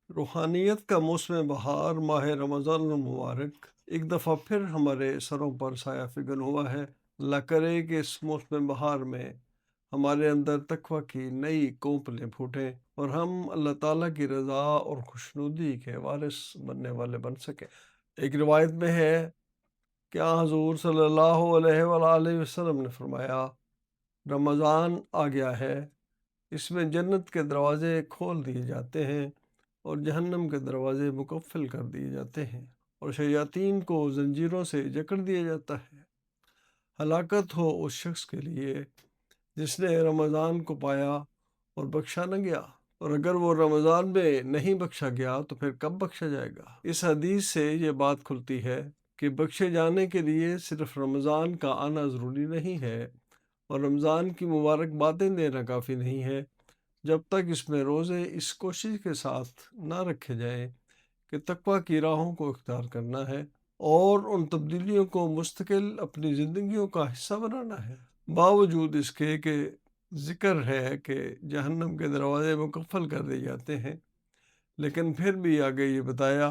रूहानियत का मौसम बहार माह रमज़ान मुबारक एक दफ़ा फिर हमारे सरों पर साया फिगन हुआ है। अल्लाह करे कि इस मौसम बहार में हमारे अंदर तकवा की नई कोंपलें फूटें और हम अल्लाह ताला की रज़ा और खुशनुदी के वारिस बनने वाले बन सकें। एक रिवायत में है कि हुज़ूर सल्लल्लाहु अलैहि वसल्लम ने फरमाया, रमज़ान आ गया है, इसमें जन्नत के दरवाज़े खोल दिए जाते हैं और जहन्नम के दरवाज़े मुकफ़्फ़ल कर दिए जाते हैं और शयातीन को ज़ंजीरों से जकड़ दिया जाता है। हलाकत हो उस शख्स के लिए जिसने रमज़ान को पाया और बख्शा न गया, और अगर वो रमज़ान में नहीं बख्शा गया तो फिर कब बख्शा जाएगा। इस हदीस से ये बात खुलती है कि बख्शे जाने के लिए सिर्फ़ रमज़ान का आना ज़रूरी नहीं है और रमज़ान की मुबारकबादें देना काफ़ी नहीं है, जब तक इसमें रोज़े इस कोशिश के साथ ना रखे जाएँ कि तक़वा की राहों को इख्तियार करना है और उन तब्दीलियों को मुस्तकिल अपनी ज़िंदगियों का हिस्सा बनाना है। बावजूद इसके कि ज़िक्र है कि जहन्नम के दरवाज़े मुकफ़्फ़ल कर दिए जाते हैं, लेकिन फिर भी आगे ये बताया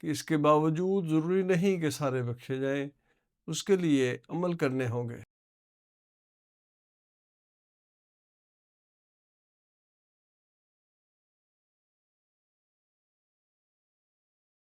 कि इसके बावजूद ज़रूरी नहीं कि सारे बख्शे जाएँ, उसके लिए अमल करने होंगे।